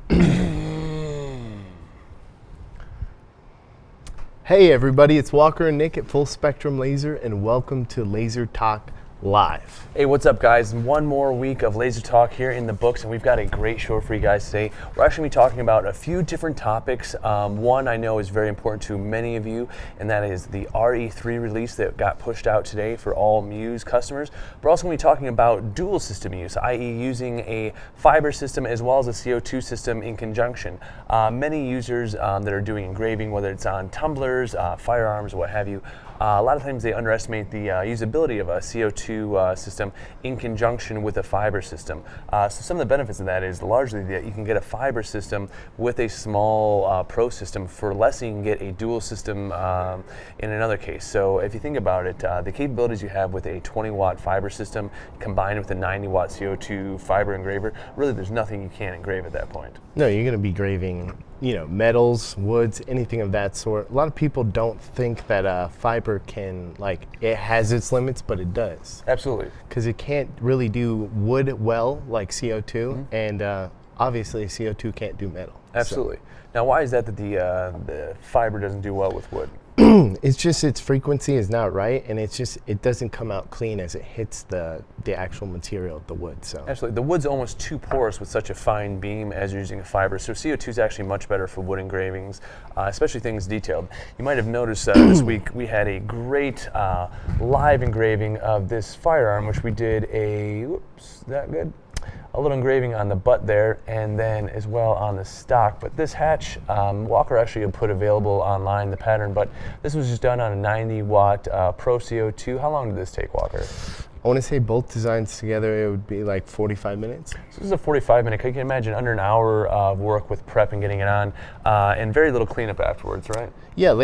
Hey everybody, it's Walker and Nick at Full Spectrum Laser, and welcome to Laser Talk Live. Hey, what's up guys? One more week of Laser Talk here in the books, and we've got a great show for you guys today. We're actually going to be talking about a few different topics. One I know is very important to many of you, and that is the RE3 release that got pushed out today for all Muse customers. We're also going to be talking about dual system use, i.e. using a fiber system as well as a CO2 system in conjunction. Many users that are doing engraving, whether it's on tumblers, firearms, what have you, a lot of times they underestimate the usability of a CO2 system in conjunction with a fiber system. So some of the benefits of that is largely that you can get a fiber system with a small pro system for less than you can get a dual system in another case. So if you think about it, the capabilities you have with a 20-watt fiber system combined with a 90-watt CO2 fiber engraver, really there's nothing you can't engrave at that point. No, you're going to be engraving, metals, woods, anything of that sort. A lot of people don't think that fiber it has its limits, but it does. Absolutely. Because it can't really do wood well like CO2, and obviously CO2 can't do metal. Absolutely. Now, why is that the fiber doesn't do well with wood? It's just its frequency is not right, and it doesn't come out clean as it hits the actual material of the wood. So absolutely, the wood's almost too porous with such a fine beam as you're using a fiber. So CO2 is actually much better for wood engravings, especially things detailed. You might have noticed this week we had a great live engraving of this firearm, which we did a little engraving on the butt there, and then as well on the stock. But this hatch, Walker actually had put available online the pattern, but this was just done on a 90-watt Pro CO2. How long did this take, Walker? I want to say both designs together, it would be like 45 minutes. So this is a 45-minute. You can imagine under an hour of work with prep and getting it on, and very little cleanup afterwards, right? Yeah,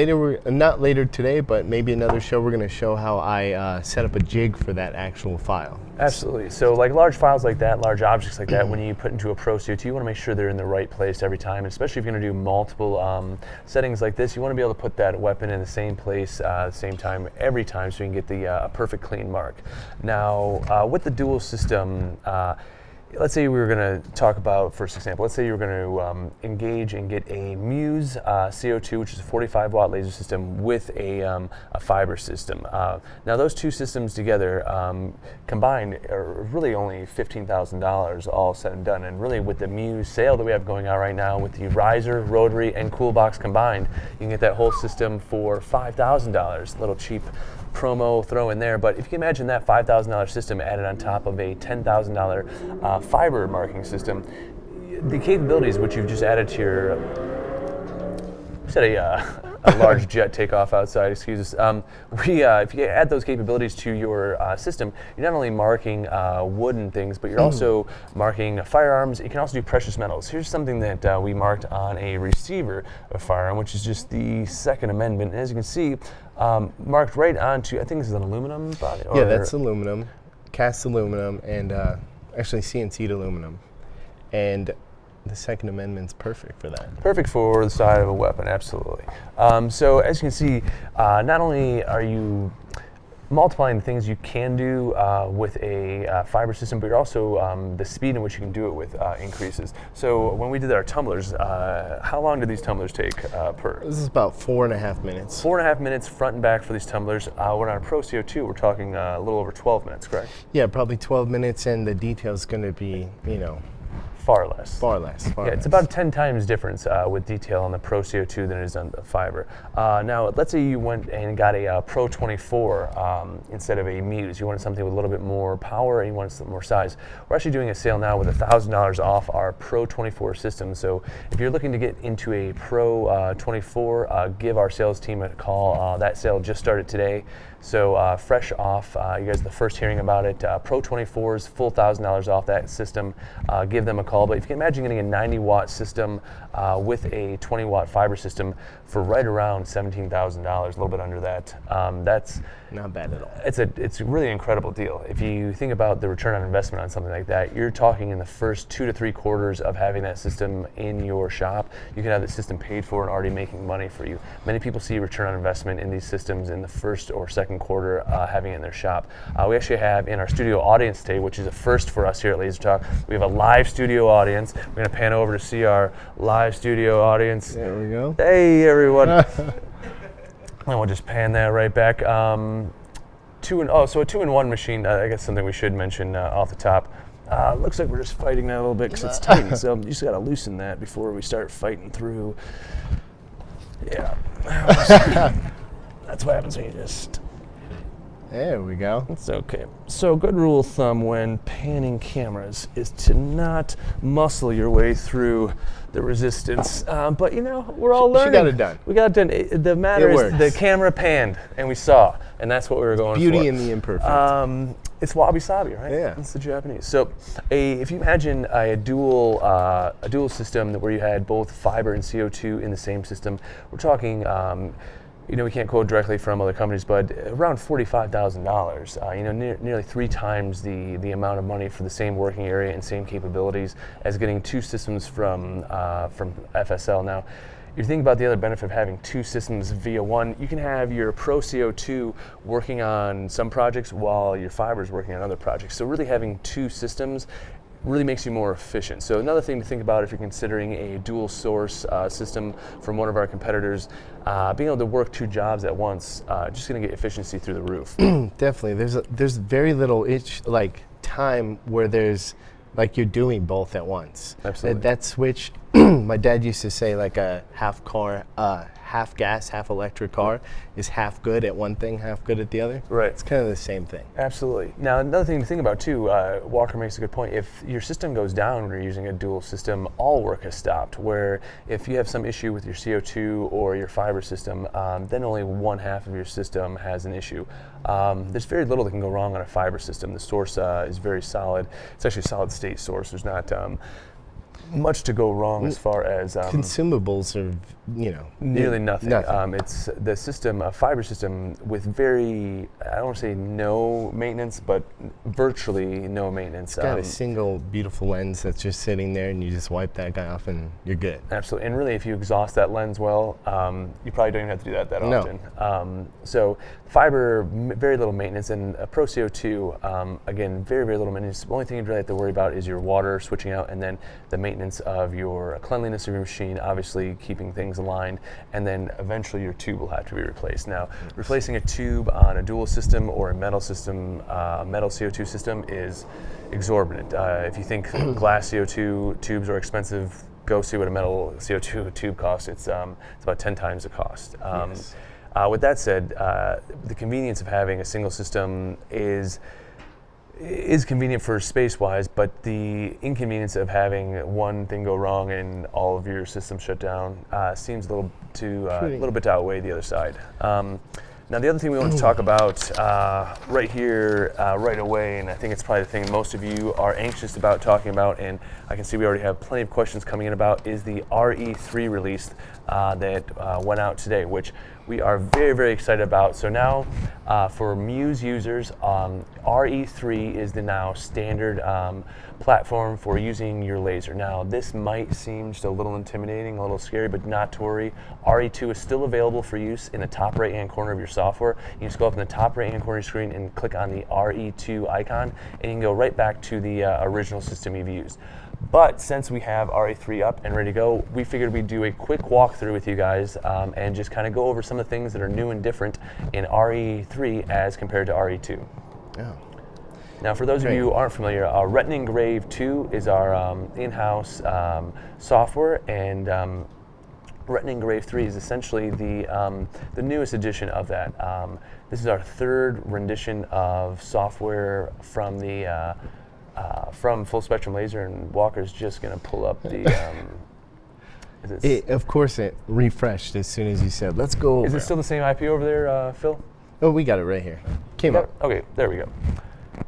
not later today, but maybe another show, we're going to show how I set up a jig for that actual file. Absolutely. So like large files like that, large objects like that, when you put into a Pro CO2, you want to make sure they're in the right place every time, especially if you're going to do multiple settings like this. You want to be able to put that weapon in the same place, same time, every time, so you can get the perfect clean mark. Now, with the dual system, let's say we were going to talk about, first example, let's say you were going to engage and get a Muse CO2, which is a 45-watt laser system, with a fiber system. Now, those two systems together combined are really only $15,000 all said and done. And really, with the Muse sale that we have going on right now, with the riser, rotary, and cool box combined, you can get that whole system for $5,000. A little cheap promo throw in there, but if you can imagine that $5,000 system added on top of a $10,000 fiber marking system, the capabilities which you've just added to your, a large jet takeoff outside, excuse us. If you add those capabilities to your system, you're not only marking wooden things, but you're also marking firearms. You can also do precious metals. Here's something that we marked on a receiver of firearm, which is just the Second Amendment. And as you can see, marked right onto, I think this is an aluminum body? Yeah, that's aluminum, cast aluminum, and actually CNC'd aluminum. And the Second Amendment's perfect for that. Perfect for the side of a weapon, absolutely. So as you can see, not only are you multiplying the things you can do with a fiber system, but you're also, the speed in which you can do it with increases. So when we did our tumblers, how long did these tumblers take per? This is about 4.5 minutes. 4.5 minutes front and back for these tumblers. When on a Pro CO2, we're talking a little over 12 minutes, correct? Yeah, probably 12 minutes, and the detail's going to be, Far less. Yeah, it's about 10 times difference with detail on the Pro CO2 than it is on the fiber. Now, let's say you went and got a Pro 24 instead of a Muse. You wanted something with a little bit more power and you wanted some more size. We're actually doing a sale now with $1,000 off our Pro 24 system. So if you're looking to get into a Pro 24, give our sales team a call. That sale just started today. So fresh off, you guys are the first hearing about it. Pro 24s, full $1,000 off that system. Give them a call. But if you can imagine getting a 90-watt system with a 20-watt fiber system for right around $17,000, a little bit under that, that's not bad at all. It's a really incredible deal. If you think about the return on investment on something like that, you're talking in the first 2 to 3 quarters of having that system in your shop, you can have the system paid for and already making money for you. Many people see return on investment in these systems in the first or second quarter having it in their shop. We actually have in our studio audience today, which is a first for us here at Laser Talk, we have a live studio studio audience. We're going to pan over to see our live studio audience. There we go. Hey, everyone. And we'll just pan that right back. So a 2-in-1 machine, I guess something we should mention off the top. Looks like we're just fighting that a little bit because it's tight, so you just got to loosen that before we start fighting through. Yeah. That's what happens when you just... There we go. It's okay. So good rule of thumb when panning cameras is to not muscle your way through the resistance. But we're all learning. She got it done. We got it done. The matter is the camera panned and we saw, and that's what we were going Beauty for. in the imperfect. It's wabi-sabi, right? Yeah. It's the Japanese. So if you imagine a dual system where you had both fiber and CO2 in the same system, we're talking we can't quote directly from other companies, but around $45,000. Nearly 3 times the amount of money for the same working area and same capabilities as getting 2 systems from FSL. Now, if you think about the other benefit of having 2 systems via one, you can have your Pro CO2 working on some projects while your fiber is working on other projects. So really having 2 systems really makes you more efficient. So another thing to think about if you're considering a dual source system from one of our competitors, being able to work 2 jobs at once, just going to get efficiency through the roof. Definitely. There's very little time where there's you're doing both at once. Absolutely. That switch, my dad used to say a half gas, half electric car is half good at one thing, half good at the other. Right. It's kind of the same thing. Absolutely. Now, another thing to think about too, Walker makes a good point. If your system goes down when you're using a dual system, all work has stopped. Where if you have some issue with your CO2 or your fiber system, then only one half of your system has an issue. There's very little that can go wrong on a fiber system. The source is very solid. It's actually a solid state source. There's not much to go wrong as far as consumables are nearly nothing. It's the system, a fiber system with very, I don't want to say no maintenance, but virtually no maintenance. It's got a single beautiful lens that's just sitting there, and you just wipe that guy off and you're good. Absolutely. And really, if you exhaust that lens well, you probably don't even have to do that often. So fiber, very little maintenance, and Pro CO2, again, very, very little maintenance. The only thing you really have to worry about is your water switching out, and then the maintenance of your cleanliness of your machine, obviously keeping things aligned, and then eventually your tube will have to be replaced. Now, replacing a tube on a dual system or a metal system, metal CO2 system is exorbitant. If you think glass CO2 tubes are expensive, go see what a metal CO2 tube costs. It's about 10 times the cost. Yes. With that said, the convenience of having a single system is convenient for space-wise, but the inconvenience of having one thing go wrong and all of your systems shut down seems a little bit to outweigh the other side. Now, the other thing we want to talk about right here, right away, and I think it's probably the thing most of you are anxious about talking about, and I can see we already have plenty of questions coming in about, is the RE3 release that went out today, which we are very, very excited about. So now, for Muse users, RE3 is the now standard platform for using your laser. Now, this might seem just a little intimidating, a little scary, but not to worry. RE2 is still available for use in the top right-hand corner of your software. You just go up in the top right-hand corner of your screen and click on the RE2 icon, and you can go right back to the original system you've used. But since we have RE3 up and ready to go, we figured we'd do a quick walkthrough with you guys and just kind of go over some of the things that are new and different in RE3 as compared to RE2. Oh. Now, for those of you who aren't familiar, RetinaEngrave 2 is our in-house software, and RetinaEngrave 3 is essentially the newest edition of that. This is our 3rd rendition of software from the from Full Spectrum Laser, and Walker's just going to pull up the. Of course, it refreshed as soon as you said, "Let's go." Over. Is it still the same IP over there, Phil? Oh, we got it right here. Came up. Okay, there we go.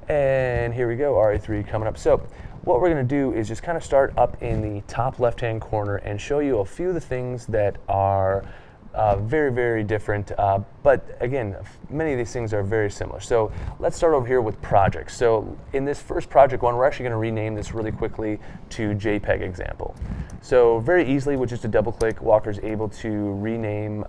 And here we go, RE3 coming up. So what we're going to do is just kind of start up in the top left-hand corner and show you a few of the things that are very, very different, but again, many of these things are very similar. So let's start over here with projects. So in this first project one, we're actually going to rename this really quickly to JPEG example. So very easily, with just a double click, Walker's able to rename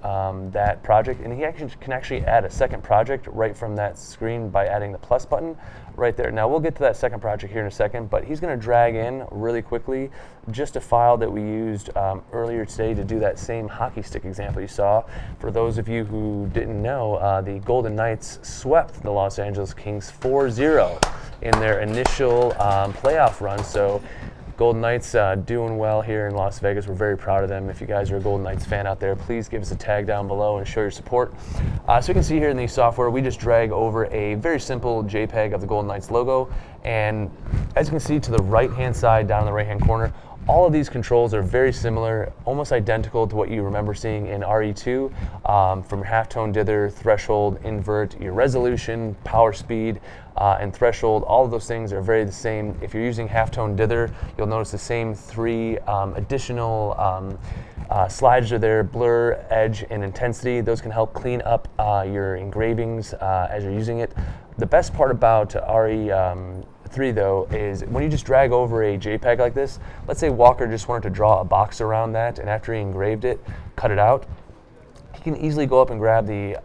that project, and he can actually add a second project right from that screen by adding the plus button right there. Now we'll get to that second project here in a second, but he's going to drag in really quickly just a file that we used earlier today to do that same hockey stick example you saw. For those of you who didn't know, the Golden Knights swept the Los Angeles Kings 4-0 in their initial playoff run. So Golden Knights doing well here in Las Vegas. We're very proud of them. If you guys are a Golden Knights fan out there, please give us a tag down below and show your support. So you can see here in the software, we just drag over a very simple JPEG of the Golden Knights logo. And as you can see to the right-hand side, down in the right-hand corner, all of these controls are very similar, almost identical to what you remember seeing in RE2, from halftone dither, threshold, invert, your resolution, power speed, and threshold. All of those things are very the same. If you're using halftone dither, you'll notice the same three additional sliders are there: blur, edge, and intensity. Those can help clean up your engravings as you're using it. The best part about RE3 though is when you just drag over a JPEG like this, let's say Walker just wanted to draw a box around that, and after he engraved it, cut it out, he can easily go up and grab the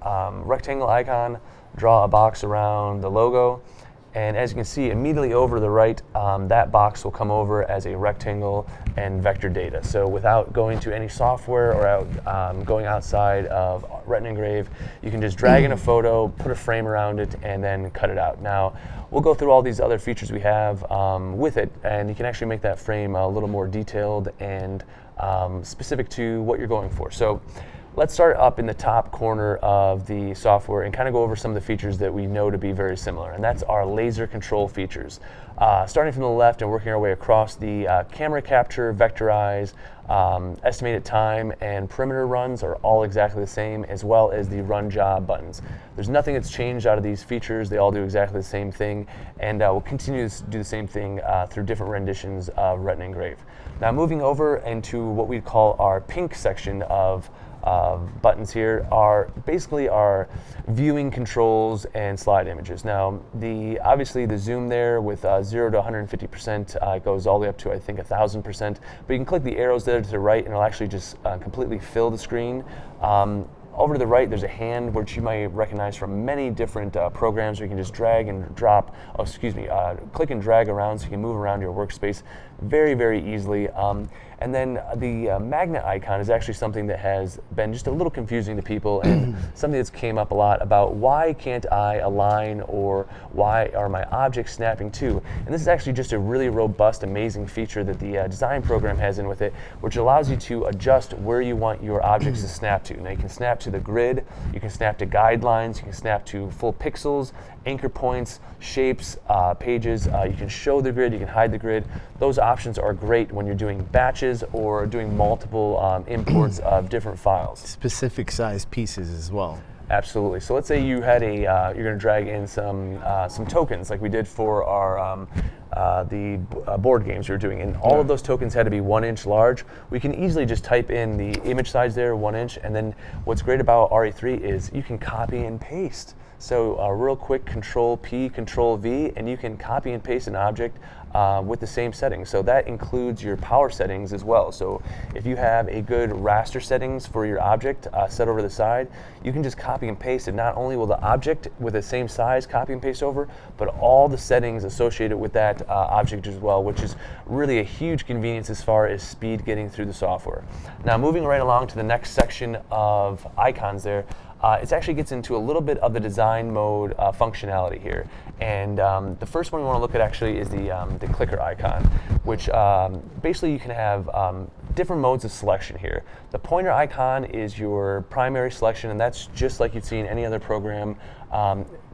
rectangle icon, draw a box around the logo, and as you can see, immediately over to the right, that box will come over as a rectangle and vector data. So without going to any software or going outside of RetinaEngrave, you can just drag in a photo, put a frame around it, and then cut it out. Now, we'll go through all these other features we have with it, and you can actually make that frame a little more detailed and specific to what you're going for. So let's start up in the top corner of the software and kind of go over some of the features that we know to be very similar, and that's our laser control features. Starting from the left and working our way across, the camera capture, vectorize, estimated time, and perimeter runs are all exactly the same, as well as the run job buttons. There's nothing that's changed out of these features. They all do exactly the same thing, and we'll continue to do the same thing through different renditions of RetinaEngrave. Now moving over into what we call our pink section of buttons here are basically our viewing controls and slide images. Now, obviously the zoom there with 0 to 150% goes all the way up to I think 1,000%. But you can click the arrows there to the right, and it'll actually just completely fill the screen. Over to the right, there's a hand which you might recognize from many different programs where you can just drag and drop, click and drag around so you can move around your workspace very, very easily. And then the magnet icon is actually something that has been just a little confusing to people and something that's came up a lot about why can't I align, or why are my objects snapping to? And this is actually just a really robust, amazing feature that the design program has in with it, which allows you to adjust where you want your objects to snap to. Now you can snap to the grid, you can snap to guidelines, you can snap to full pixels, anchor points, shapes, pages. You can show the grid, you can hide the grid. Those options are great when you're doing batches or doing multiple imports of different files. Specific size pieces as well. Absolutely. So let's say you had you're going to drag in some tokens like we did for our board games we were doing, and all of those tokens had to be 1 inch large. We can easily just type in the image size there, 1 inch, and then what's great about RE3 is you can copy and paste. So real quick, Control P, Control V, and you can copy and paste an object with the same settings. So that includes your power settings as well. So if you have a good raster settings for your object set over the side, you can just copy and paste it. Not only will the object with the same size copy and paste over, but all the settings associated with that object as well, which is really a huge convenience as far as speed getting through the software. Now moving right along to the next section of icons there, it actually gets into a little bit of the design mode functionality here. And the first one we want to look at actually is the clicker icon, which basically you can have different modes of selection here. The pointer icon is your primary selection, and that's just like you'd see in any other program.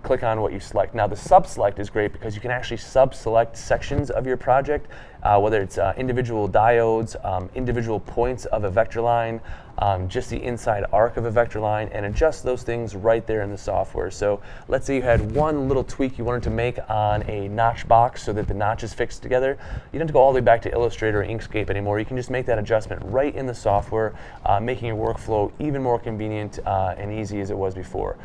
Click on what you select. Now the sub-select is great because you can actually sub-select sections of your project, whether it's individual diodes, individual points of a vector line, just the inside arc of a vector line, and adjust those things right there in the software. So let's say you had one little tweak you wanted to make on a notch box so that the notch is fixed together. You don't have to go all the way back to Illustrator or Inkscape anymore. You can just make that adjustment right in the software, making your workflow even more convenient and easy as it was before.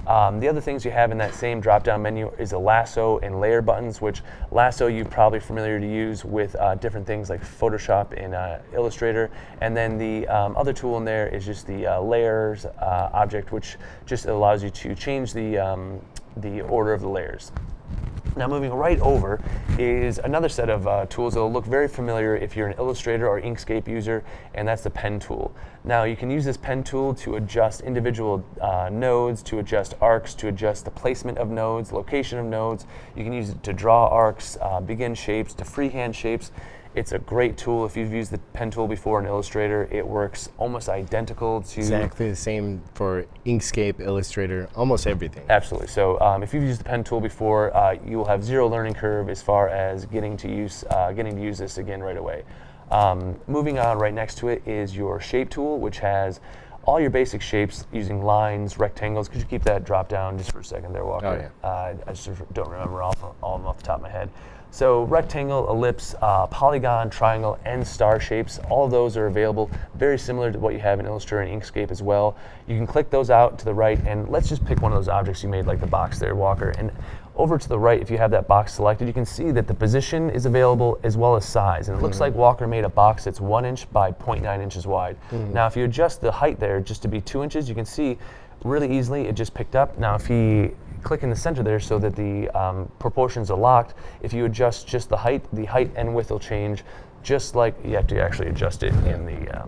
The other things you have in that same drop-down menu is a lasso and layer buttons, which lasso you're probably familiar to use with different things like Photoshop and Illustrator. And then the other tool in there is just the layers object, which just allows you to change the order of the layers. Now moving right over is another set of tools that will look very familiar if you're an Illustrator or Inkscape user, and that's the pen tool. Now you can use this pen tool to adjust individual nodes, to adjust arcs, to adjust the placement of nodes, location of nodes. You can use it to draw arcs, begin shapes, to freehand shapes. It's a great tool. If you've used the pen tool before in Illustrator, it works almost identical to... Exactly the same for Inkscape, Illustrator, almost everything. Absolutely. So if you've used the pen tool before, you will have zero learning curve as far as getting to use this again right away. Moving on, right next to it is your shape tool, which has all your basic shapes using lines, rectangles. Could you keep that drop down just for a second there, Walker? Oh, yeah. I just don't remember all of them off the top of my head. So rectangle, ellipse, polygon, triangle, and star shapes, all of those are available, very similar to what you have in Illustrator and Inkscape as well. You can click those out to the right, and let's just pick one of those objects you made, like the box there, Walker. And over to the right, if you have that box selected, you can see that the position is available as well as size. And it looks like Walker made a box that's 1 inch by 0.9 inches wide. Now, if you adjust the height there just to be 2 inches, you can see really easily it just picked up. Now, if you click in the center there so that the proportions are locked, if you adjust just the height and width will change, just like you have to actually adjust it in the,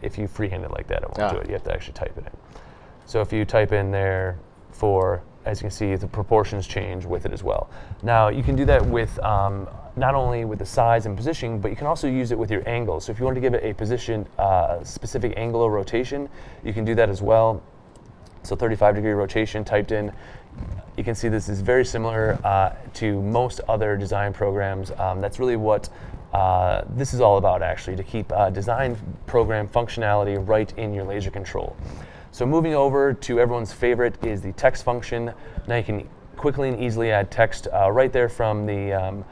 if you freehand it like that, it won't do it. You have to actually type it in. So if you type in there for, as you can see, the proportions change with it as well. Now you can do that with not only with the size and positioning, but you can also use it with your angles. So if you want to give it a position, specific angle or rotation, you can do that as well. So 35-degree rotation typed in. You can see this is very similar to most other design programs. That's really what this is all about, actually, to keep design program functionality right in your laser control. So moving over to everyone's favorite is the text function. Now you can quickly and easily add text right there from the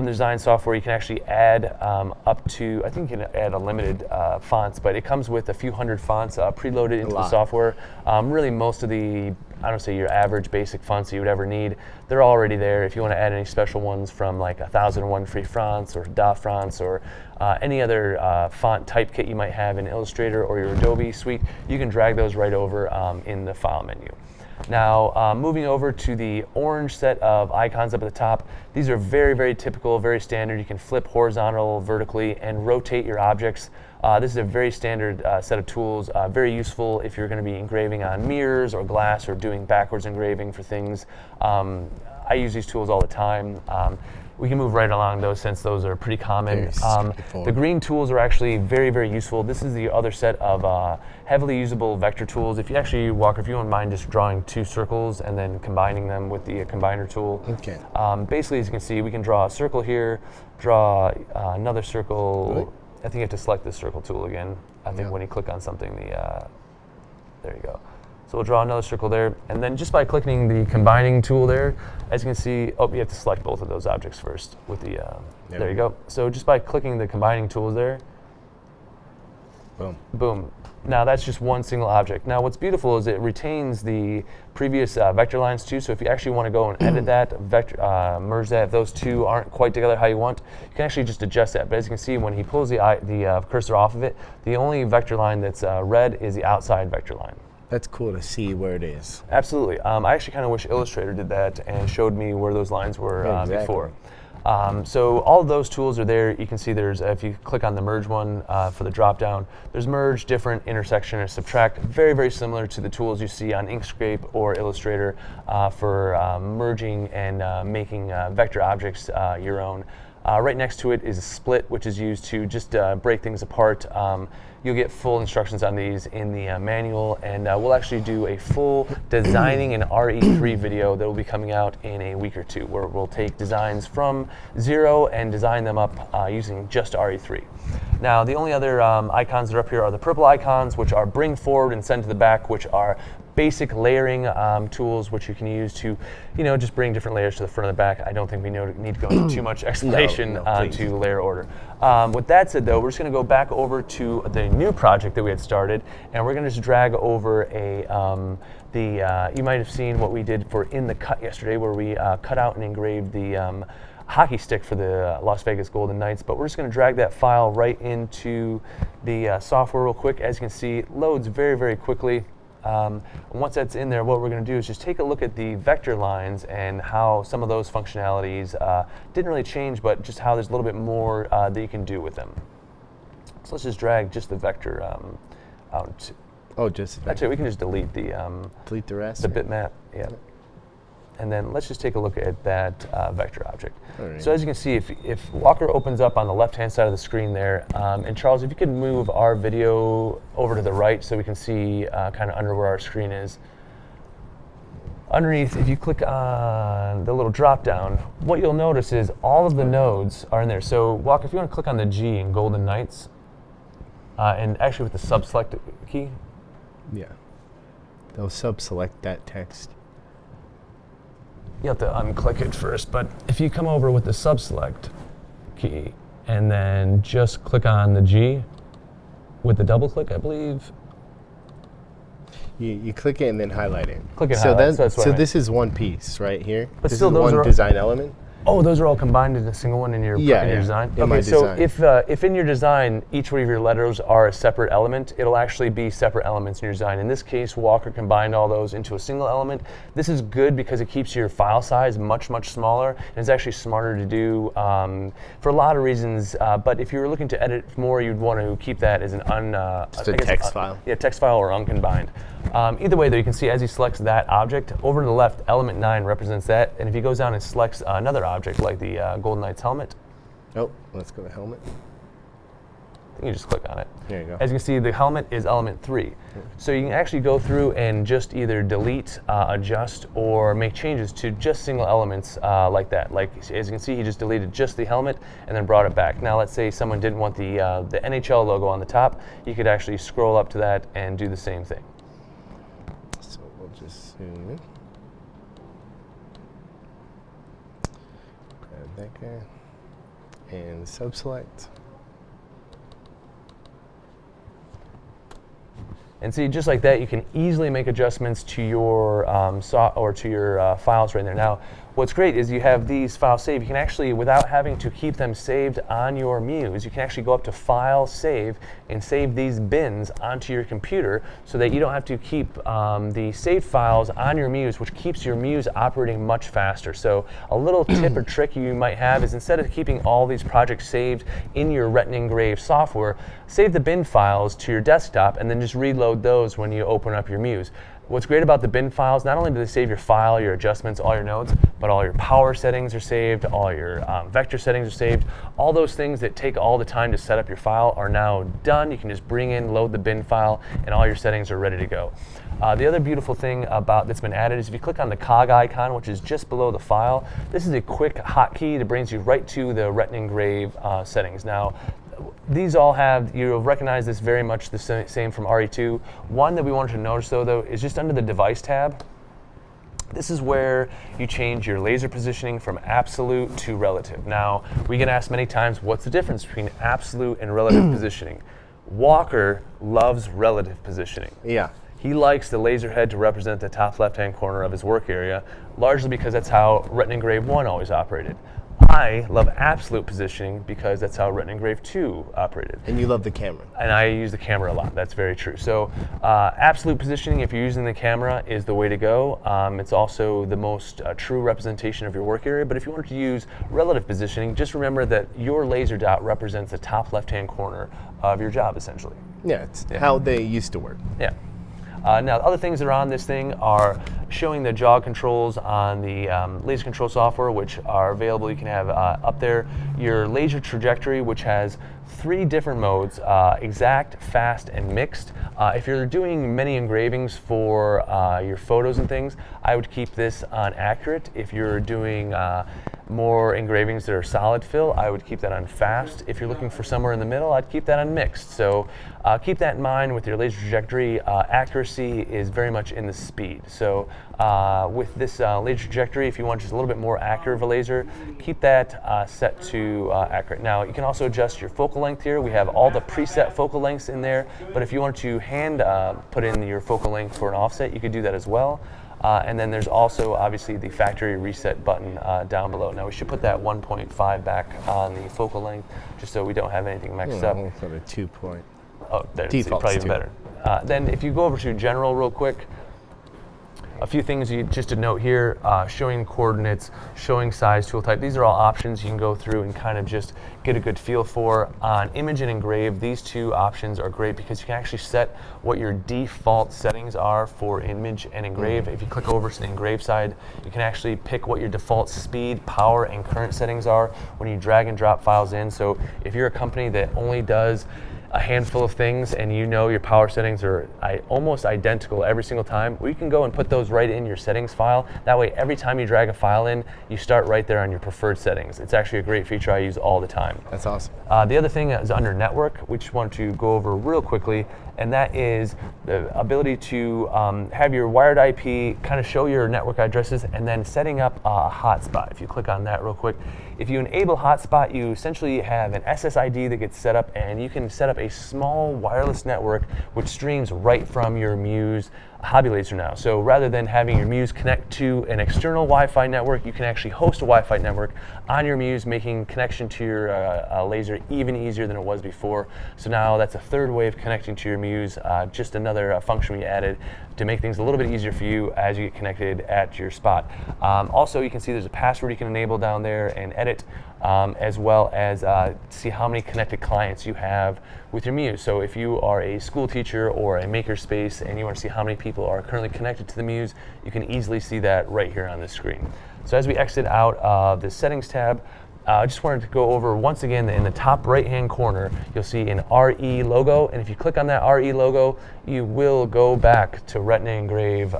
design software. You can actually add up to, I think you can add unlimited fonts, but it comes with a few hundred fonts preloaded into the software. Really most of the, I don't say your average basic fonts that you would ever need, they're already there. If you want to add any special ones from like 1001 free fonts or Da fonts or any other font type kit you might have in Illustrator or your Adobe suite, you can drag those right over in the file menu. Now, moving over to the orange set of icons up at the top, these are very, very typical, very standard. You can flip horizontal, vertically, and rotate your objects. This is a very standard set of tools, very useful if you're going to be engraving on mirrors or glass or doing backwards engraving for things. I use these tools all the time. We can move right along those since those are pretty common. The green tools are actually very, very useful. This is the other set of heavily usable vector tools. If you actually, Walker, if you don't mind just drawing 2 circles and then combining them with the combiner tool. Okay. Basically, as you can see, we can draw a circle here, draw another circle. Really? I think you have to select the circle tool again. I think when you click on something, there you go. So we'll draw another circle there, and then just by clicking the combining tool there, as you can see, you have to select both of those objects first with the, there you go. So just by clicking the combining tools there, boom. Boom. Now that's just one single object. Now what's beautiful is it retains the previous vector lines too, so if you actually want to go and edit that, merge that, if those two aren't quite together how you want, you can actually just adjust that. But as you can see, when he pulls the cursor off of it, the only vector line that's red is the outside vector line. That's cool to see where it is. Absolutely. I actually kind of wish Illustrator did that and showed me where those lines were before. So all of those tools are there. You can see there's, if you click on the merge one for the drop down, there's merge, different, intersection, or subtract. Very, very similar to the tools you see on Inkscape or Illustrator for merging and making vector objects your own. Right next to it is a split, which is used to just break things apart. You'll get full instructions on these in the manual, and we'll actually do a full designing an RE3 video that will be coming out in a week or two, where we'll take designs from zero and design them up using just RE3. Now, the only other icons that are up here are the purple icons, which are bring forward and send to the back, which are basic layering tools which you can use to, just bring different layers to the front and the back. I don't think we need to go into too much explanation to layer order. With that said, though, we're just going to go back over to the new project that we had started, and we're going to just drag over you might have seen what we did for In the Cut yesterday, where we cut out and engraved the hockey stick for the Las Vegas Golden Knights, but we're just going to drag that file right into the software real quick. As you can see, it loads very, very quickly. And once that's in there, what we're going to do is just take a look at the vector lines and how some of those functionalities didn't really change, but just how there's a little bit more that you can do with them. So let's just drag just the vector out. Oh, just actually, we can just delete the rest. The bitmap. Yeah. And then let's just take a look at that vector object. Right. So as you can see, if Walker opens up on the left-hand side of the screen there, and Charles, if you could move our video over to the right so we can see kind of under where our screen is. Underneath, if you click on the little drop-down, what you'll notice is all of the nodes are in there. So Walker, if you want to click on the G in Golden Knights, and actually with the sub-select key. Yeah. They'll sub-select that text. You have to unclick it first, but if you come over with the sub-select key and then just click on the G with the double click, I believe. You click it and then highlight it. Click it, so highlight. So this is one piece right here. But this still, is those one are design element. Oh, those are all combined in a single one in your design? In my so design. if in your design, each one of your letters are a separate element, it'll actually be separate elements in your design. In this case, Walker combined all those into a single element. This is good because it keeps your file size much, much smaller, and it's actually smarter to do for a lot of reasons. But if you were looking to edit more, you'd want to keep that as an just a text file. Yeah, text file or uncombined. Either way, though, you can see as he selects that object, over to the left, element 9 represents that, and if he goes down and selects another object like the Golden Knights helmet. Oh, let's go to helmet. I think you just click on it. There you go. As you can see, the helmet is element 3. So you can actually go through and just either delete, adjust, or make changes to just single elements like that. Like, as you can see, he just deleted just the helmet and then brought it back. Now, let's say someone didn't want the NHL logo on the top. You could actually scroll up to that and do the same thing. So we'll just zoom in. Grab that guy. And sub-select. And see, just like that, you can easily make adjustments to your files right there. Now, what's great is you have these files saved. You can actually, without having to keep them saved on your Muse, you can actually go up to File, Save, and save these bins onto your computer so that you don't have to keep the saved files on your Muse, which keeps your Muse operating much faster. So a little tip or trick you might have is instead of keeping all these projects saved in your RetinaEngrave software, save the bin files to your desktop and then just reload those when you open up your Muse. What's great about the bin files, not only do they save your file, your adjustments, all your nodes, but all your power settings are saved, all your vector settings are saved. All those things that take all the time to set up your file are now done. You can just bring in, load the bin file, and all your settings are ready to go. The other beautiful thing that's been added is if you click on the cog icon, which is just below the file, this is a quick hotkey that brings you right to the RetinaEngrave settings. Now, these all have, you'll recognize this very much the same from RE2. One that we wanted to notice though is just under the device tab. This is where you change your laser positioning from absolute to relative. Now, we get asked many times, what's the difference between absolute and relative positioning? Walker loves relative positioning. Yeah. He likes the laser head to represent the top left-hand corner of his work area, largely because that's how RetinaEngrave 1 always operated. I love absolute positioning because that's how RetinaEngrave 2 operated. And you love the camera. And I use the camera a lot. That's very true. So absolute positioning, if you're using the camera, is the way to go. It's also the most true representation of your work area. But if you wanted to use relative positioning, just remember that your laser dot represents the top left-hand corner of your job, essentially. Yeah, it's how they used to work. Yeah. Now, the other things that are on this thing are showing the jog controls on the laser control software, which are available. You can have up there your laser trajectory, which has 3 different modes: exact, fast, and mixed. If you're doing many engravings for your photos and things, I would keep this on accurate. If you're doing more engravings that are solid fill, I would keep that on fast. If you're looking for somewhere in the middle, I'd keep that on mixed. So keep that in mind with your laser trajectory. Accuracy is very much in the speed. So with this laser trajectory, if you want just a little bit more accurate of a laser, keep that set to accurate. Now, you can also adjust your focal length here. We have all the preset focal lengths in there, but if you want to hand put in your focal length for an offset, you could do that as well. And then there's also obviously the factory reset button down below. Now we should put that 1.5 back on the focal length just so we don't have anything mixed up. Sort of 2 point. Oh, there's Default's probably even 2. better. Then if you go over to general real quick, a few things just to note here, showing coordinates, showing size, tool type. These are all options you can go through and kind of just get a good feel for. On image and engrave, these 2 options are great because you can actually set what your default settings are for image and engrave. If you click over to the engrave side, you can actually pick what your default speed, power, and current settings are when you drag and drop files in. So if you're a company that only does a handful of things and you know your power settings are almost identical every single time, well, you can go and put those right in your settings file. That way, every time you drag a file in, you start right there on your preferred settings. It's actually a great feature I use all the time. That's awesome. The other thing is under network, we just want to go over real quickly, and that is the ability to have your wired IP kind of show your network addresses and then setting up a hotspot. If you click on that real quick, if you enable hotspot, you essentially have an SSID that gets set up, and you can set up a small wireless network which streams right from your Muse hobby laser now. So rather than having your Muse connect to an external Wi-Fi network, you can actually host a Wi-Fi network on your Muse, making connection to your laser even easier than it was before. So now that's a third way of connecting to your Muse, just another function we added to make things a little bit easier for you as you get connected at your spot. Also, you can see there's a password you can enable down there and edit, as well as see how many connected clients you have with your Muse. So if you are a school teacher or a makerspace and you want to see how many people are currently connected to the Muse, you can easily see that right here on the screen. So as we exit out of the settings tab, I just wanted to go over once again in the top right hand corner, you'll see an RE logo, and if you click on that RE logo, you will go back to RetinaEngrave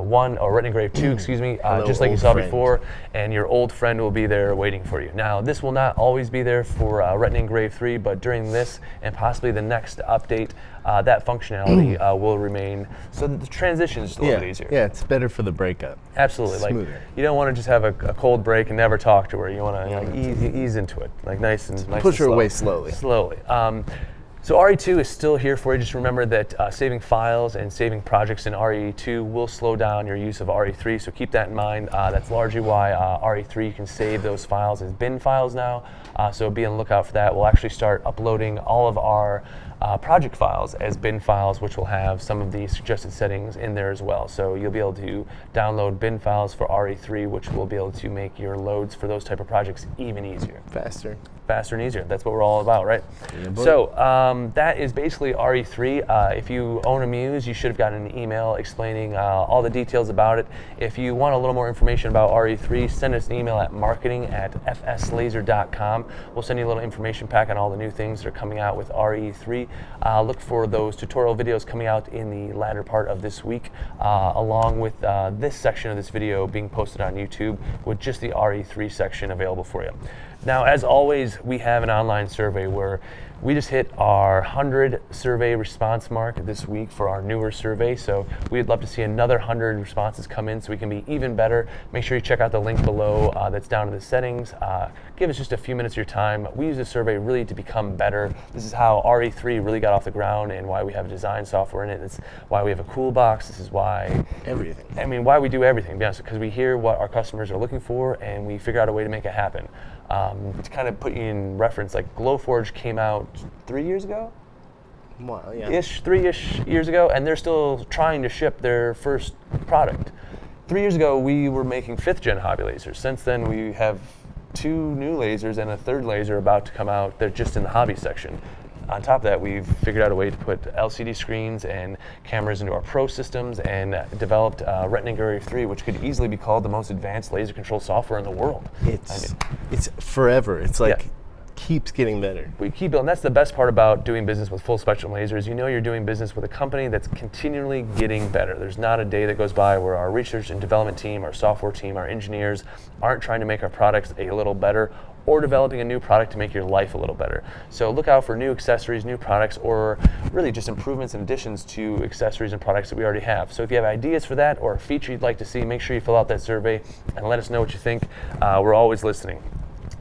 1 or RetinaEngrave 2, excuse me, just like you saw before, and your old friend will be there waiting for you. Now, this will not always be there for RetinaEngrave 3, but during this and possibly the next update, that functionality will remain so that the transition is just a little bit easier. Yeah, it's better for the breakup. Absolutely. Smoother. Like, you don't want to just have a cold break and never talk to her. You want to ease into it, like nice and Push her slow. away slowly. Slowly. So RE2 is still here for you. Just remember that saving files and saving projects in RE2 will slow down your use of RE3, so keep that in mind. That's largely why RE3, you can save those files as bin files now, so be on the lookout for that. We'll actually start uploading all of our project files as bin files, which will have some of the suggested settings in there as well. So you'll be able to download bin files for RE3, which will be able to make your loads for those type of projects even easier. Faster and easier. That's what we're all about, right? Yeah, so that is basically RE3. If you own a Muse, you should have gotten an email explaining all the details about it. If you want a little more information about RE3, send us an email at marketing@fslaser.com. We'll send you a little information pack on all the new things that are coming out with RE3. Look for those tutorial videos coming out in the latter part of this week, along with this section of this video being posted on YouTube with just the RE3 section available for you. Now, as always, we have an online survey where we just hit our 100 survey response mark this week for our newer survey. So we'd love to see another 100 responses come in so we can be even better. Make sure you check out the link below that's down in the settings. Give us just a few minutes of your time. We use this survey really to become better. This is how RE3 really got off the ground and why we have design software in it. It's why we have a cool box. This is why everything. I mean, why we do everything, to be honest, because we hear what our customers are looking for and we figure out a way to make it happen. To kind of put you in reference, like Glowforge came out 3 years ago? Wow, yeah. Three-ish years ago, and they're still trying to ship their first product. 3 years ago, we were making 5th gen hobby lasers. Since then, we have 2 new lasers and a 3rd laser about to come out. They're just in the hobby section. on top of that, we've figured out a way to put LCD screens and cameras into our Pro systems and developed RetinaEngrave 3, which could easily be called the most advanced laser control software in the world. It's forever. It's like keeps getting better. We keep building. That's the best part about doing business with full spectrum lasers. You know you're doing business with a company that's continually getting better. There's not a day that goes by where our research and development team, our software team, our engineers aren't trying to make our products a little better or developing a new product to make your life a little better. So look out for new accessories, new products, or really just improvements and additions to accessories and products that we already have. So if you have ideas for that or a feature you'd like to see, make sure you fill out that survey and let us know what you think. We're always listening.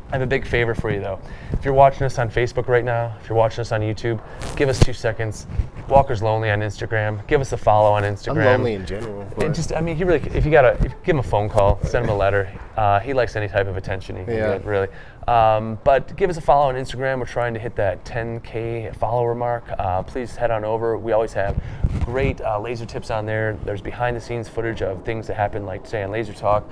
I have a big favor for you though. If you're watching us on Facebook right now, if you're watching us on YouTube, give us 2 seconds. Walker's lonely on Instagram. Give us a follow on Instagram. I'm lonely in general. He really, if you give him a phone call, send him a letter. He likes any type of attention he can get, really. But give us a follow on Instagram. We're trying to hit that 10K follower mark. Please head on over. We always have great laser tips on there. There's behind the scenes footage of things that happen, like today on Laser Talk.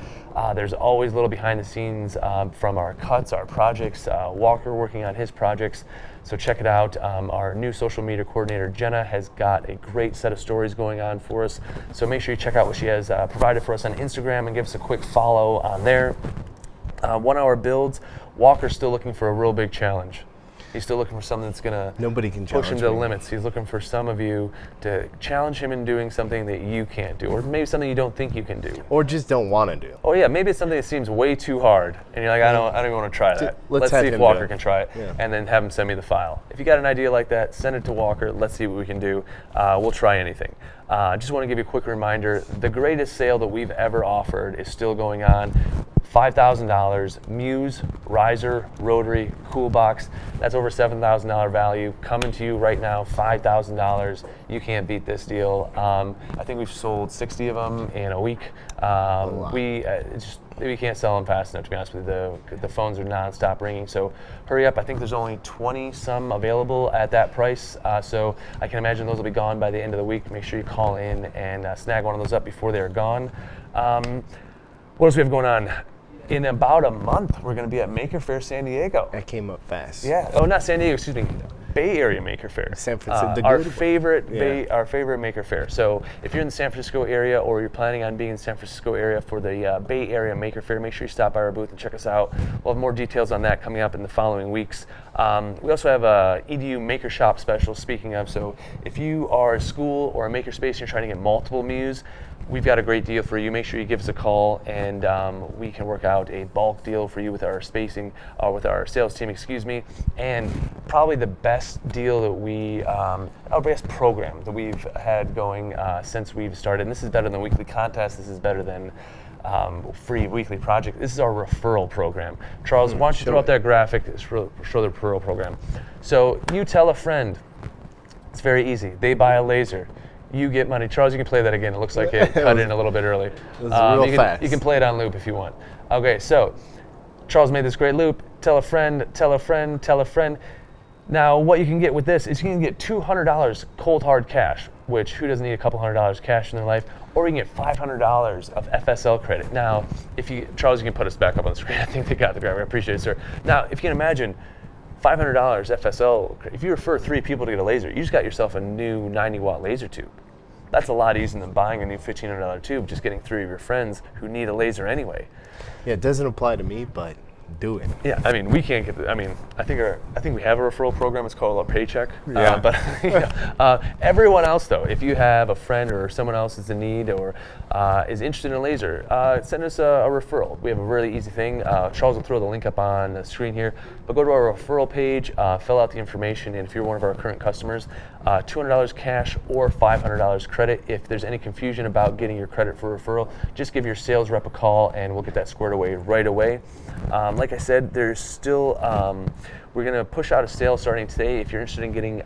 There's always little behind the scenes from our cuts, our projects, Walker working on his projects. So check it out. Our new social media coordinator, Jenna, has got a great set of stories going on for us. So make sure you check out what she has provided for us on Instagram and give us a quick follow on there. 1 hour builds. Walker's still looking for a real big challenge. He's still looking for something that's going to push him to the limits. He's looking for some of you to challenge him in doing something that you can't do, or maybe something you don't think you can do. Or just don't want to do. Oh yeah, maybe it's something that seems way too hard, and you're like, I don't even want to try that. Let's see if Walker can try it, and then have him send me the file. If you got an idea like that, send it to Walker. Let's see what we can do. We'll try anything. Just want to give you a quick reminder, the greatest sale that we've ever offered is still going on. $5,000, Muse, Riser, Rotary, Cool Box. That's over $7,000 value. Coming to you right now, $5,000. You can't beat this deal. I think we've sold 60 of them in a week. We can't sell them fast enough, to be honest with you. The phones are nonstop ringing, so hurry up. I think there's only 20 some available at that price, so I can imagine those will be gone by the end of the week. Make sure you call in and snag one of those up before they're gone. What else do we have going on? In about a month, we're going to be at Maker Faire San Diego. That came up fast. Yeah. Oh, not San Diego. Excuse me. Bay Area Maker Faire. San Francisco. Our favorite Maker Faire. So if you're in the San Francisco area, or you're planning on being in the San Francisco area for the Bay Area Maker Faire, make sure you stop by our booth and check us out. We'll have more details on that coming up in the following weeks. We also have a EDU Maker Shop special. Speaking of, so if you are a school or a makerspace and you're trying to get multiple Muse, we've got a great deal for you. Make sure you give us a call, and we can work out a bulk deal for you with our with our sales team, and probably the best deal that our best program that we've had going since we've started. And this is better than weekly contests. This is better than free weekly project. This is our referral program. Charles, why don't you throw out that graphic to show the referral program. So you tell a friend. It's very easy. They buy a laser. You get money. Charles, you can play that again. It looks like it cut in a little bit early. It was real fast. You can play it on loop if you want. Okay, so Charles made this great loop. Tell a friend, tell a friend, tell a friend. Now, what you can get with this is you can get $200 cold hard cash, which who doesn't need a couple $100 cash in their life? Or you can get $500 of FSL credit. Now, Charles, you can put us back up on the screen. I think they got the graphic. I appreciate it, sir. Now, if you can imagine, $500 FSL, if you refer 3 people to get a laser, you just got yourself a new 90-watt laser tube. That's a lot easier than buying a new $1,500 tube, just getting 3 of your friends who need a laser anyway. Yeah, it doesn't apply to me, but do it. Yeah, I mean, we can't get. I think we have a referral program. It's called a paycheck. Yeah. But everyone else, though, if you have a friend or someone else is in need or is interested in a laser, send us a referral. We have a really easy thing. Charles will throw the link up on the screen here. But go to our referral page, fill out the information, and if you're one of our current customers, $200 cash or $500 credit. If there's any confusion about getting your credit for referral, just give your sales rep a call, and we'll get that squared away right away. Like I said, there's still, we're going to push out a sale starting today. If you're interested in getting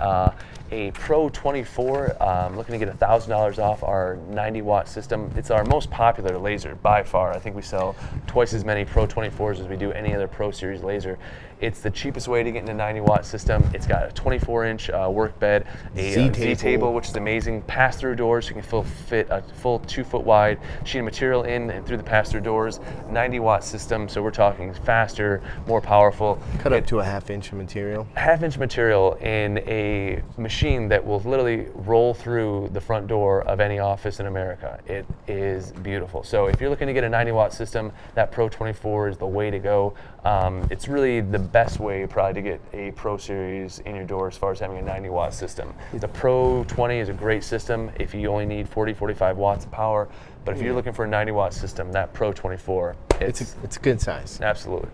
a Pro 24, looking to get $1,000 off our 90-watt system. It's our most popular laser by far. I think we sell twice as many Pro 24s as we do any other Pro Series laser. It's the cheapest way to get into a 90-watt system. It's got a 24-inch work bed, a Z-table, which is amazing, pass-through doors, so you can fit a full 2-foot wide sheet of material in and through the pass-through doors. 90-watt system, so we're talking faster, more powerful. Cut up to a half-inch of material. Half-inch material in a machine that will literally roll through the front door of any office in America. It is beautiful. So if you're looking to get a 90-watt system, that Pro 24 is the way to go. It's really the best way probably to get a Pro Series in your door as far as having a 90-watt system. The Pro 20 is a great system if you only need 45 watts of power, but if you're looking for a 90-watt system, that Pro 24, it's a good size. Absolutely.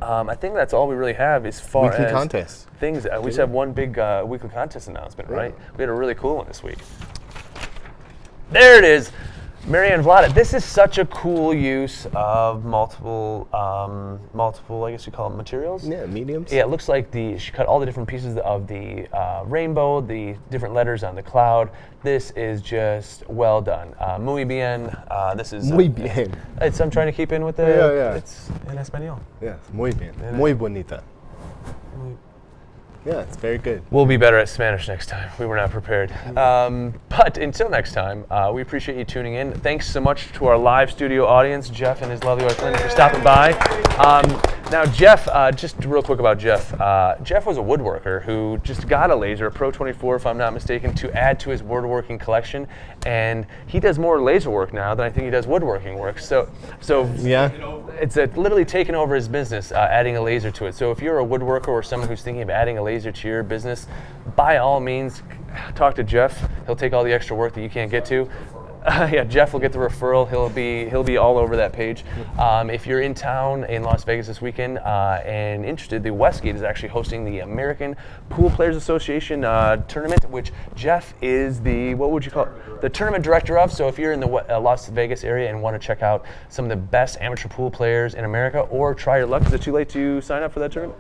I think that's all we really have as far Weekly as contest. Things. We just have one big weekly contest announcement, right? We had a really cool one this week. There it is. Marianne Vlada, this is such a cool use of multiple, I guess you call them materials? Yeah, mediums. Yeah, it looks like she cut all the different pieces of the rainbow, the different letters on the cloud. This is just well done. Muy bien. This is... Muy bien. I'm trying to keep in with the... Yeah. It's in español. Yeah, muy bien. Muy bonita. Yeah, it's very good. We'll be better at Spanish next time. We were not prepared. But until next time, we appreciate you tuning in. Thanks so much to our live studio audience, Jeff and his lovely wife Linda, for stopping by. Now, Jeff, just real quick about Jeff. Jeff was a woodworker who just got a laser, a Pro 24, if I'm not mistaken, to add to his woodworking collection. And he does more laser work now than I think he does woodworking work. So yeah, it's literally taken over his business, adding a laser to it. So if you're a woodworker or someone who's thinking of adding a laser to your business, by all means, talk to Jeff. He'll take all the extra work that you can't get to. Yeah, Jeff will get the referral. He'll be all over that page. If you're in town in Las Vegas this weekend and interested, the Westgate is actually hosting the American Pool Players Association tournament, which Jeff is the, what would you call it? The tournament director of. So if you're in the Las Vegas area and want to check out some of the best amateur pool players in America, or try your luck, is it too late to sign up for that tournament?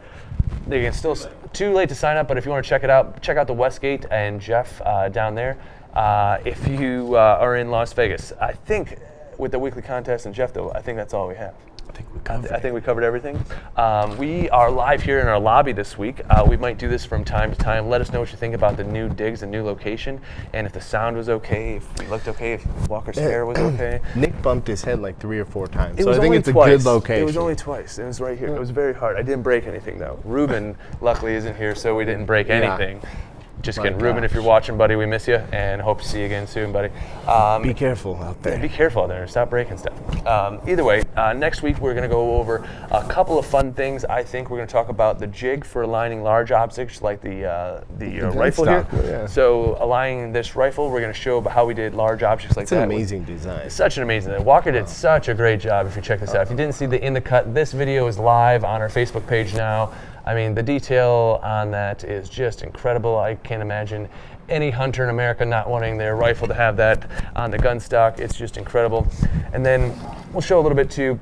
You can still, too late to sign up, but if you want to check it out, check out the Westgate and Jeff down there. If you are in Las Vegas, I think with the weekly contest and Jeff, though, I think that's all we have. I think we covered everything. We are live here in our lobby this week. We might do this from time to time. Let us know what you think about the new digs and new location, and if the sound was okay, if we looked okay, if Walker's hair was okay. Nick bumped his head like 3 or 4 times, so I think it's twice. A good location. It was only twice. It was right here. It was very hard. I didn't break anything, though. Ruben, luckily, isn't here, so we didn't break anything. Just kidding. Ruben, if you're watching, buddy, we miss you and hope to see you again soon, buddy. Be careful out there. Be careful out there. Stop breaking stuff. Either way, next week we're going to go over a couple of fun things. I think we're going to talk about the jig for aligning large objects like the rifle here. Yeah. So aligning this rifle, we're going to show how we did large objects like that. It's an amazing design. Such an amazing design. Walker did such a great job if you check this out. If you didn't see the In the Cut, this video is live on our Facebook page now. I mean, the detail on that is just incredible. I can't imagine any hunter in America not wanting their rifle to have that on the gun stock. It's just incredible. And then we'll show a little bit too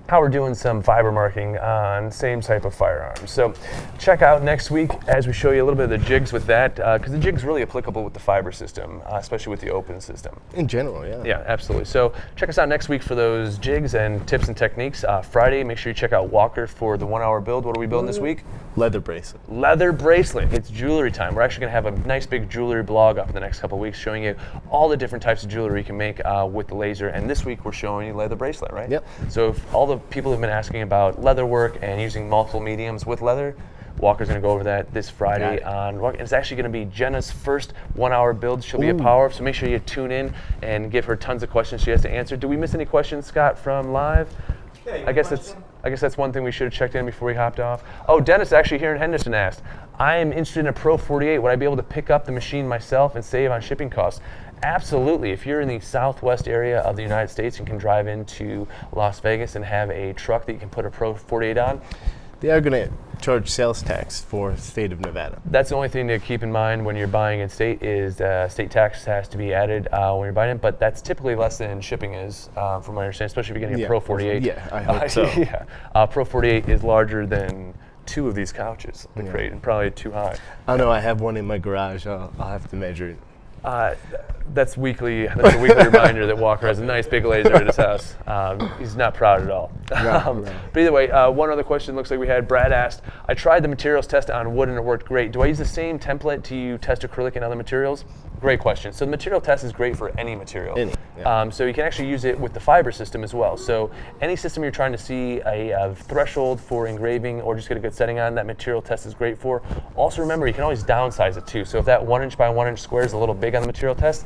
how we're doing some fiber marking on same type of firearms. So check out next week as we show you a little bit of the jigs with that, because the jig's really applicable with the fiber system, especially with the open system. In general, yeah. Yeah, absolutely. So check us out next week for those jigs and tips and techniques. Friday, make sure you check out Walker for the 1 hour build. What are we building this week? Leather bracelet. Leather bracelet. It's jewelry time. We're actually going to have a nice big jewelry blog up in the next couple of weeks showing you all the different types of jewelry you can make with the laser. And this week we're showing you leather bracelet, right? Yep. So if all the people have been asking about leather work and using multiple mediums with leather, Walker's going to go over that this Friday on Walker. And it's actually going to be Jenna's first 1 hour build. She'll be a power, so make sure you tune in and give her tons of questions she has to answer. Did we miss any questions, Scott, from live? Yeah, I guess that's one thing we should have checked in before we hopped off. Oh, Dennis actually here in Henderson asked, I am interested in a Pro 48. Would I be able to pick up the machine myself and save on shipping costs? Absolutely. If you're in the southwest area of the United States and can drive into Las Vegas and have a truck that you can put a Pro 48 on, they are going to charge sales tax for the state of Nevada. That's the only thing to keep in mind when you're buying in state is state tax has to be added when you're buying it, but that's typically less than shipping is, from my understanding, especially if you're getting a Pro 48. Yeah, I hope so. Yeah. Pro 48 is larger than 2 of these couches in the crate, and probably too high. I know I have one in my garage. I'll have to measure it. That's a weekly reminder that Walker has a nice big laser at his house. He's not proud at all. Right. But either way, one other question looks like we had. Brad asked, I tried the materials test on wood and it worked great. Do I use the same template to test acrylic and other materials? Great question. So the material test is great for any material. So you can actually use it with the fiber system as well. So any system you're trying to see a threshold for engraving or just get a good setting on, that material test is great for. Also remember, you can always downsize it too. So if that 1 inch by 1 inch square is a little big on the material test,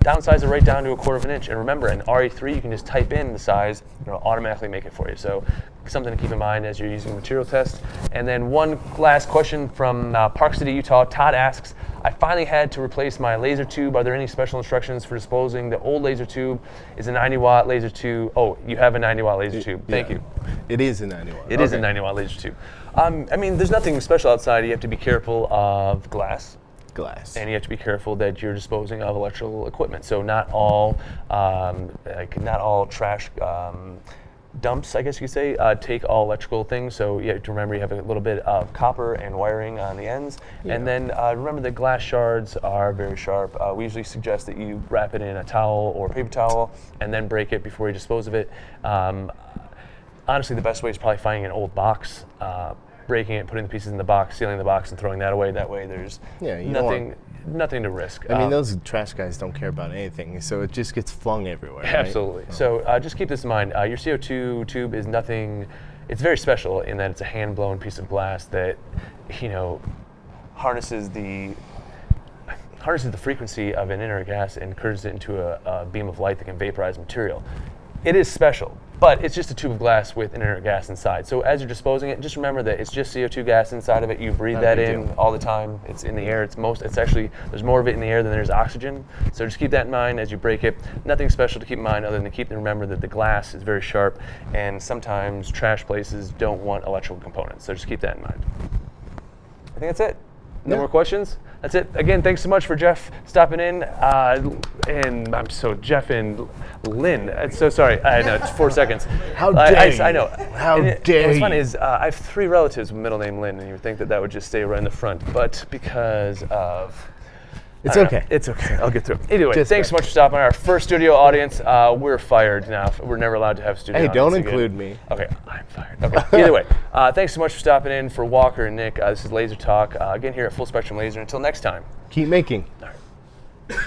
downsize it right down to 1/4 inch. And remember, in RE3, you can just type in the size, and it'll automatically make it for you. So something to keep in mind as you're using the material test. And then one last question from Park City, Utah. Todd asks, I finally had to replace my laser tube. Are there any special instructions for disposing? The old laser tube is a 90-watt laser tube. Oh, you have a 90-watt laser tube. Thank you. It is a 90-watt. It is a 90-watt laser tube. I mean, there's nothing special outside. You have to be careful of glass. And you have to be careful that you're disposing of electrical equipment. So not all trash dumps, I guess you could say, take all electrical things. So you have to remember you have a little bit of copper and wiring on the ends. And then remember that glass shards are very sharp. We usually suggest that you wrap it in a towel or paper towel and then break it before you dispose of it. Honestly, the best way is probably finding an old box, breaking it, putting the pieces in the box, sealing the box, and throwing that away. That way there's nothing to risk. I mean, those trash guys don't care about anything, so it just gets flung everywhere. Absolutely. Right? So just keep this in mind. Your CO2 tube is nothing, it's very special in that it's a hand-blown piece of glass that, harnesses the frequency of an inert gas and converts it into a beam of light that can vaporize material. It is special, but it's just a tube of glass with an inert gas inside. So as you're disposing it, just remember that it's just CO2 gas inside of it. You breathe that in all the time. It's in the air. It's actually, there's more of it in the air than there's oxygen. So just keep that in mind as you break it. Nothing special to keep in mind other than to remember that the glass is very sharp, and sometimes trash places don't want electrical components. So just keep that in mind. I think that's it. No more questions? That's it. Again, thanks so much for Jeff stopping in. And Jeff and Lynn. I'm so sorry. I know, it's 4 seconds. How dare you? I know. How dare you? What's funny is I have 3 relatives with middle name Lynn, and you would think that would just stay right in the front. But because of... It's okay. It's okay. I'll get through it. Anyway, thanks so much for stopping by. Our first studio audience. We're fired now. We're never allowed to have studio audience don't again. include me. Okay, I'm fired. Okay. Either way, thanks so much for stopping in. For Walker and Nick, this is Laser Talk. Again here at Full Spectrum Laser. Until next time. Keep making. All right.